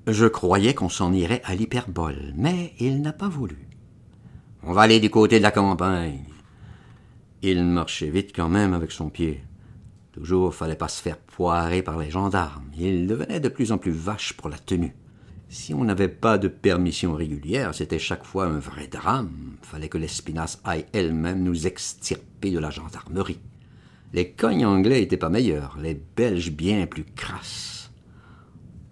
Je croyais qu'on s'en irait à l'hyperbole, mais il n'a pas voulu. On va aller du côté de la campagne. Il marchait vite quand même avec son pied. Toujours fallait pas se faire poirer par les gendarmes. Il devenait de plus en plus vache pour la tenue. Si on n'avait pas de permission régulière, c'était chaque fois un vrai drame. Fallait que l'Espinasse aille elle-même nous extirper de la gendarmerie. Les cognes anglais étaient pas meilleurs, les Belges bien plus crasses.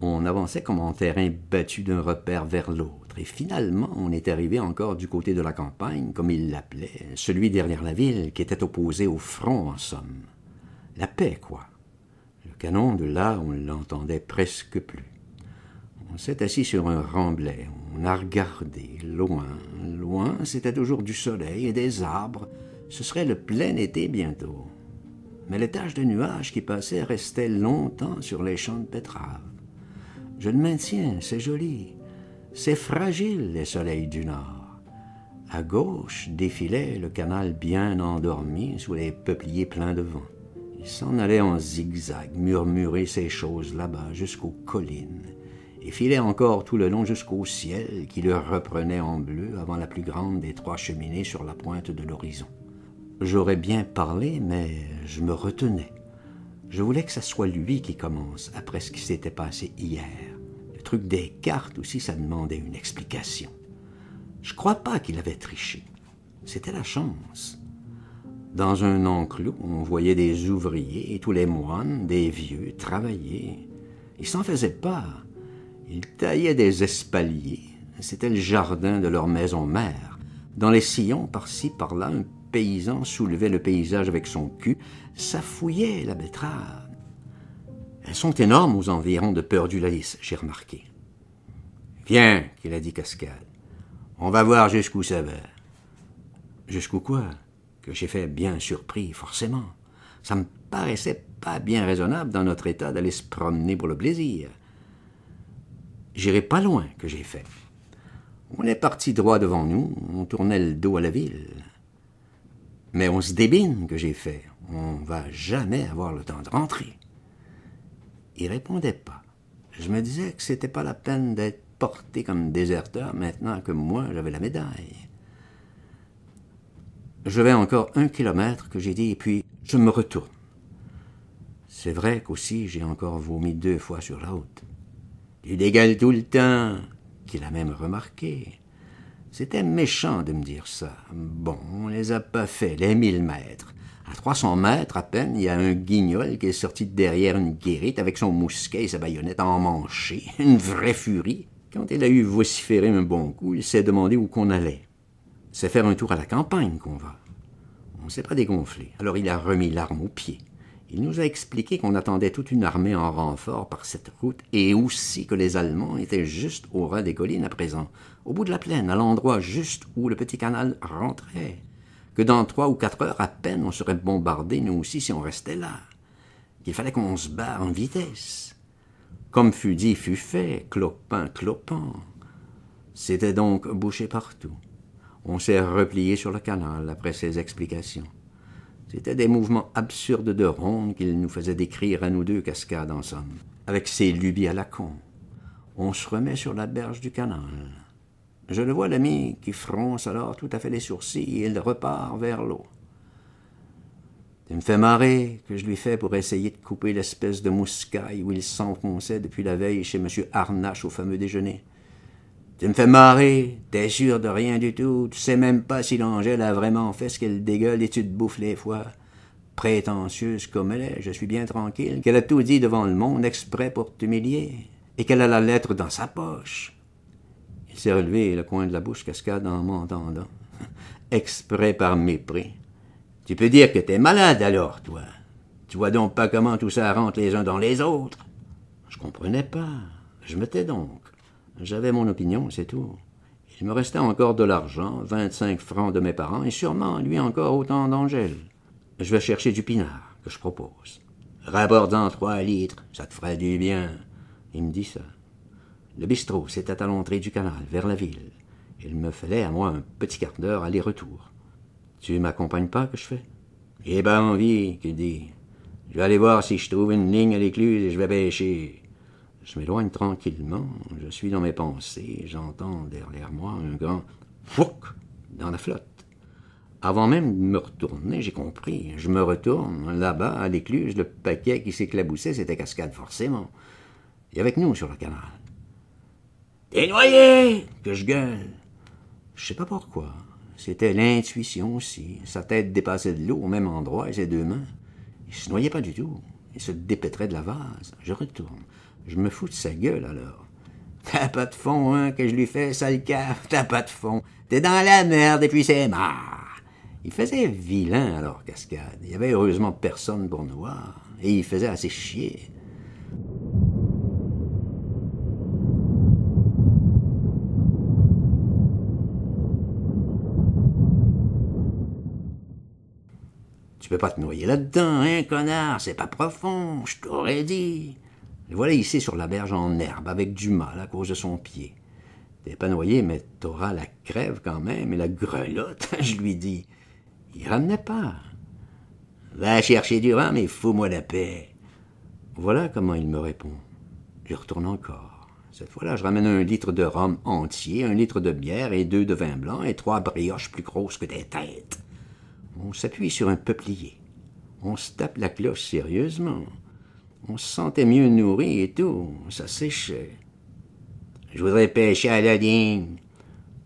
On avançait comme en terrain battu d'un repère vers l'autre, et finalement on est arrivé encore du côté de la campagne, comme il l'appelait, celui derrière la ville, qui était opposé au front en somme. La paix, quoi. Le canon de là, on l'entendait presque plus. On s'est assis sur un remblai, on a regardé, loin, loin, c'était toujours du soleil et des arbres, ce serait le plein été bientôt. Mais les taches de nuages qui passaient restaient longtemps sur les champs de betteraves. Je le maintiens, c'est joli, c'est fragile, les soleils du nord. À gauche défilait le canal bien endormi sous les peupliers pleins de vent. Il s'en allait en zigzag, murmurer ces choses là-bas jusqu'aux collines, et filait encore tout le long jusqu'au ciel qui le reprenait en bleu avant la plus grande des trois cheminées sur la pointe de l'horizon. J'aurais bien parlé, mais je me retenais. Je voulais que ça soit lui qui commence, après ce qui s'était passé hier. Le truc des cartes aussi, ça demandait une explication. Je crois pas qu'il avait triché. C'était la chance. Dans un enclos, on voyait des ouvriers et tous les moines, des vieux, travailler. Ils s'en faisaient pas. Ils taillaient des espaliers. C'était le jardin de leur maison mère. Dans les sillons, par-ci, par-là, un paysan soulevait le paysage avec son cul, ça fouillait la betterave. Elles sont énormes aux environs de Peur-du-Lys, j'ai remarqué. « Viens, qu'il a dit Cascade. On va voir jusqu'où ça va. » « Jusqu'où quoi? » Que j'ai fait bien surpris, forcément. Ça me paraissait pas bien raisonnable dans notre état d'aller se promener pour le plaisir. J'irai pas loin, que j'ai fait. On est parti droit devant nous, on tournait le dos à la ville. Mais on se débine, que j'ai fait. On va jamais avoir le temps de rentrer. Il répondait pas. Je me disais que c'était pas la peine d'être porté comme déserteur maintenant que moi j'avais la médaille. Je vais encore 1 kilomètre, que j'ai dit, et puis je me retourne. C'est vrai qu'aussi j'ai encore vomi 2 fois sur la route. Tu dégueules tout le temps, qu'il a même remarqué. C'était méchant de me dire ça. Bon, on les a pas fait, les 1000 mètres. À 300 mètres à peine, il y a un guignol qui est sorti de derrière une guérite avec son mousquet et sa baïonnette emmanchée. Une vraie furie. Quand il a eu vociféré un bon coup, il s'est demandé où qu'on allait. C'est faire un tour à la campagne qu'on va. On ne s'est pas dégonflé. Alors il a remis l'arme au pied. Il nous a expliqué qu'on attendait toute une armée en renfort par cette route et aussi que les Allemands étaient juste au ras des collines à présent, au bout de la plaine, à l'endroit juste où le petit canal rentrait. Que dans 3 ou 4 heures à peine, on serait bombardés, nous aussi, si on restait là. Qu'il fallait qu'on se barre en vitesse. Comme fut dit, fut fait, clopin, clopant. C'était donc bouché partout. On s'est replié sur le canal après ces explications. C'était des mouvements absurdes de ronde qu'il nous faisait décrire à nous deux, Cascade, en somme, avec ses lubies à la con. On se remet sur la berge du canal. Je le vois, l'ami, qui fronce alors tout à fait les sourcils et il repart vers l'eau. Tu me fais marrer, que je lui fais pour essayer de couper l'espèce de mouscaille où il s'enfonçait depuis la veille chez M. Harnache au fameux déjeuner. Tu me fais marrer, t'es sûr de rien du tout, tu sais même pas si l'Angèle a vraiment fait ce qu'elle dégueule et tu te bouffes les fois. Prétentieuse comme elle est, je suis bien tranquille, qu'elle a tout dit devant le monde exprès pour t'humilier, et qu'elle a la lettre dans sa poche. Il s'est relevé le coin de la bouche, Cascade, en m'entendant. Exprès par mépris. Tu peux dire que t'es malade alors, toi. Tu vois donc pas comment tout ça rentre les uns dans les autres. Je comprenais pas. Je me tais donc. J'avais mon opinion, c'est tout. Il me restait encore de l'argent, 25 francs de mes parents, et sûrement, lui encore, autant d'Angèle. Je vais chercher du pinard, que je propose. Rapporte-en 3 litres, ça te ferait du bien. Il me dit ça. Le bistrot, c'était à l'entrée du canal, vers la ville. Il me fallait à moi un petit quart d'heure aller-retour. Tu m'accompagnes pas, que je fais? J'ai pas envie, qu'il dit. Je vais aller voir si je trouve une ligne à l'écluse et je vais pêcher. Je m'éloigne tranquillement, je suis dans mes pensées, j'entends derrière moi un grand « fouc » dans la flotte. Avant même de me retourner, j'ai compris. Je me retourne, là-bas, à l'écluse, le paquet qui s'éclaboussait, c'était Cascade, forcément. Et avec nous sur le canal. « T'es noyé !» que je gueule. Je sais pas pourquoi. C'était l'intuition aussi. Sa tête dépassait de l'eau au même endroit et ses deux mains. Il se noyait pas du tout. Il se dépêtrait de la vase. Je retourne. Je me fous de sa gueule, alors. « T'as pas de fond, hein, que je lui fais, sale cave. T'as pas de fond. T'es dans la merde et puis c'est marre. » Il faisait vilain, alors, Cascade. Il y avait heureusement personne pour nous voir. Et il faisait assez chier. Tu peux pas te noyer là-dedans, hein, connard, c'est pas profond, je t'aurais dit. Le voilà ici sur la berge en herbe, avec du mal à cause de son pied. T'es pas noyé, mais t'auras la crève quand même, et la grelotte, je lui dis. Il ramenait pas. Va chercher du rhum et fous-moi la paix. Voilà comment il me répond. Je retourne encore. Cette fois-là, je ramène 1 litre de rhum entier, 1 litre de bière et 2 de vin blanc et 3 brioches plus grosses que des têtes. On s'appuie sur un peuplier. On se tape la cloche sérieusement. On se sentait mieux nourri et tout. Ça séchait. Je voudrais pêcher à la ligne.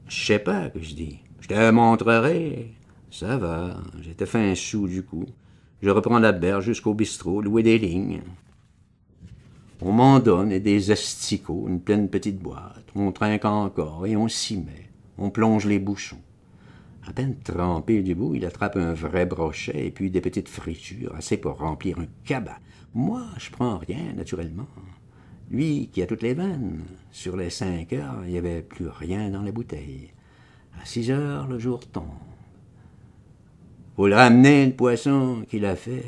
Je sais pas, que je dis. Je te montrerai. Ça va, j'étais fait un sou du coup. Je reprends la berge jusqu'au bistrot, louer des lignes. On m'en donne et des asticots, une pleine petite boîte. On trinque encore et on s'y met. On plonge les bouchons. À peine trempé du bout, il attrape un vrai brochet et puis des petites fritures, assez pour remplir un cabas. Moi, je prends rien, naturellement. Lui, qui a toutes les veines. Sur les 5 heures, il n'y avait plus rien dans les bouteilles. À 6 heures, le jour tombe. Faut le ramener, le poisson qu'il a fait.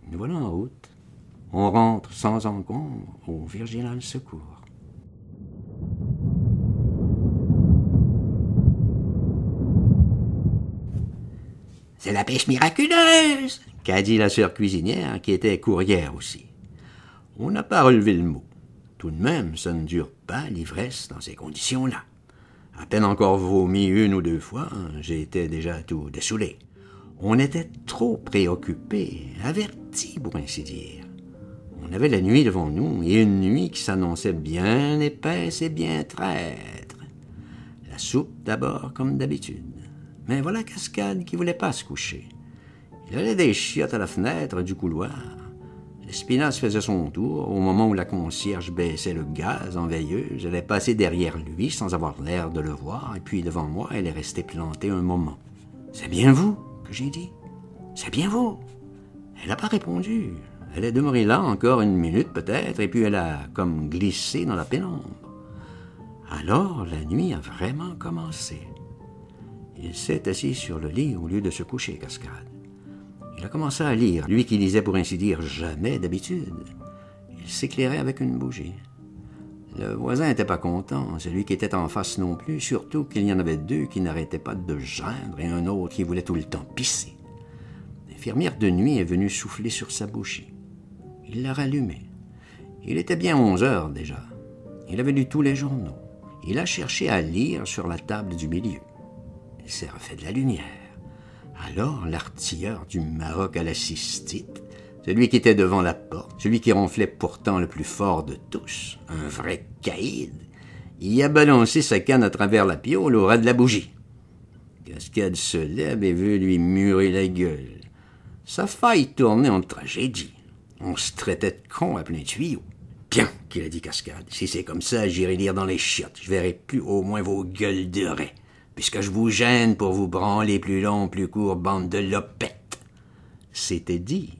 Nous voilà en route. On rentre sans encombre au Virginal Secours. C'est la pêche miraculeuse, qu'a dit la sœur cuisinière, qui était courrière aussi. On n'a pas relevé le mot. Tout de même, ça ne dure pas l'ivresse dans ces conditions-là. À peine encore vomi 1 ou 2 fois, j'étais déjà tout dessoulé. On était trop préoccupés, avertis pour ainsi dire. On avait la nuit devant nous, et une nuit qui s'annonçait bien épaisse et bien traître. La soupe d'abord, comme d'habitude. Mais voilà Cascade qui voulait pas se coucher. Il allait des chiottes à la fenêtre du couloir. L'Espinasse faisait son tour au moment où la concierge baissait le gaz en veilleuse. Elle est passée derrière lui sans avoir l'air de le voir, et puis devant moi, elle est restée plantée un moment. « C'est bien vous ?» que j'ai dit. « C'est bien vous ?» Elle n'a pas répondu. Elle est demeurée là encore 1 minute peut-être, et puis elle a comme glissé dans la pénombre. Alors la nuit a vraiment commencé. Il s'est assis sur le lit au lieu de se coucher, Cascade. Il a commencé à lire, lui qui lisait pour ainsi dire jamais d'habitude. Il s'éclairait avec une bougie. Le voisin n'était pas content, celui qui était en face non plus, surtout qu'il y en avait 2 qui n'arrêtaient pas de geindre et un autre qui voulait tout le temps pisser. L'infirmière de nuit est venue souffler sur sa bougie. Il l'a rallumée. Il était bien 11 heures déjà. Il avait lu tous les journaux. Il a cherché à lire sur la table du milieu. Il s'est refait de la lumière. Alors l'artilleur du Maroc à la cystite, celui qui était devant la porte, celui qui ronflait pourtant le plus fort de tous, un vrai caïd, il a balancé sa canne à travers la piole au ras de la bougie. Cascade se lève et veut lui murer la gueule. Ça faille tourner en tragédie. On se traitait de con à plein tuyau. « Bien, qu'il a dit Cascade, si c'est comme ça, j'irai lire dans les chiottes. Je verrai plus au moins vos gueules de raies. Puisque je vous gêne pour vous branler plus long, plus court, bande de lopettes. » C'était dit.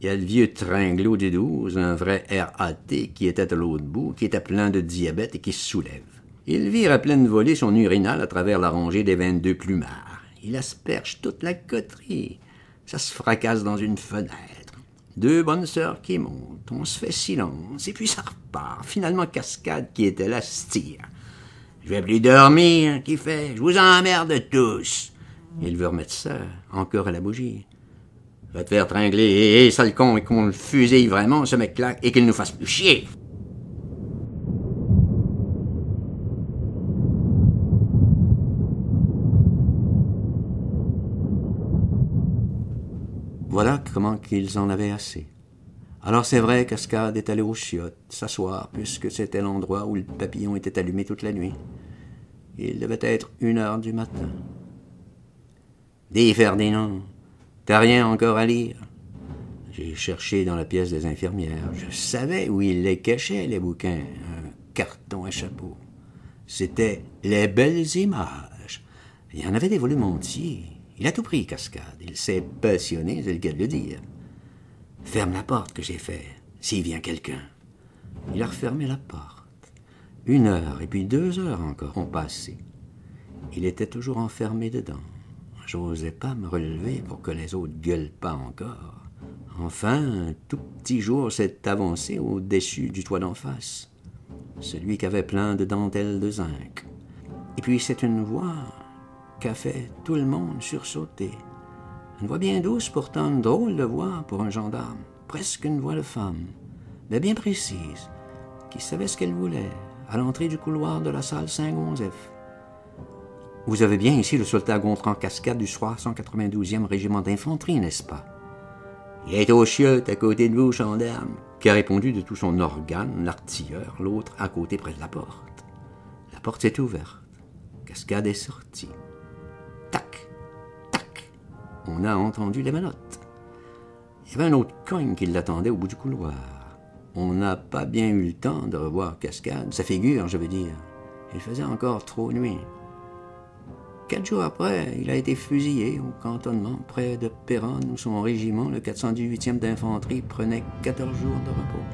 Il y a le vieux tringlot du 12, un vrai RAT qui était à l'autre bout, qui était plein de diabète et qui se soulève. Il vire à pleine volée son urinal à travers la rangée des 22 plumards. Il asperge toute la coterie. Ça se fracasse dans une fenêtre. 2 bonnes sœurs qui montent. On se fait silence, et puis ça repart. Finalement, Cascade, qui était là, se tire. « Je vais plus dormir, qui fait? Je vous emmerde tous. » Il veut remettre ça, encore à la bougie. « Va te faire tringler, sale con, et qu'on le fusille vraiment, ce mec-là, et qu'il nous fasse plus chier. » Voilà comment qu'ils en avaient assez. Alors c'est vrai, Cascade est allé aux chiottes, s'asseoir, puisque c'était l'endroit où le papillon était allumé toute la nuit. Il devait être 1 heure du matin. « Dis, Ferdinand, t'as rien encore à lire? » J'ai cherché dans la pièce des infirmières. Je savais où ils les cachaient, les bouquins. Un carton à chapeau. C'était les belles images. Il y en avait des volumes entiers. Il a tout pris, Cascade. Il s'est passionné, c'est le cas de le dire. « Ferme la porte que j'ai fait, s'il vient quelqu'un. » Il a refermé la porte. 1 heure et puis 2 heures encore ont passé. Il était toujours enfermé dedans. J'osais pas me relever pour que les autres gueulent pas encore. Enfin, un tout petit jour s'est avancé au-dessus du toit d'en face. Celui qui avait plein de dentelles de zinc. Et puis c'est une voix qu'a fait tout le monde sursauter. Une voix bien douce, pourtant une drôle de voix pour un gendarme. Presque une voix de femme, mais bien précise, qui savait ce qu'elle voulait, à l'entrée du couloir de la salle Saint-Gonzef. « Vous avez bien ici le soldat Gontran Cascade du 392e régiment d'infanterie, n'est-ce pas? »« Il est au chiottes à côté de vous, gendarme. » Qui a répondu de tout son organe, l'artilleur, l'autre à côté près de la porte. La porte s'est ouverte. Cascade est sorti. Tac, tac. On a entendu les menottes. Il y avait un autre cogne qui l'attendait au bout du couloir. On n'a pas bien eu le temps de revoir Cascade, sa figure, je veux dire. Il faisait encore trop nuit. 4 jours après, il a été fusillé au cantonnement près de Péronne, où son régiment, le 418e d'infanterie, prenait 14 jours de repos.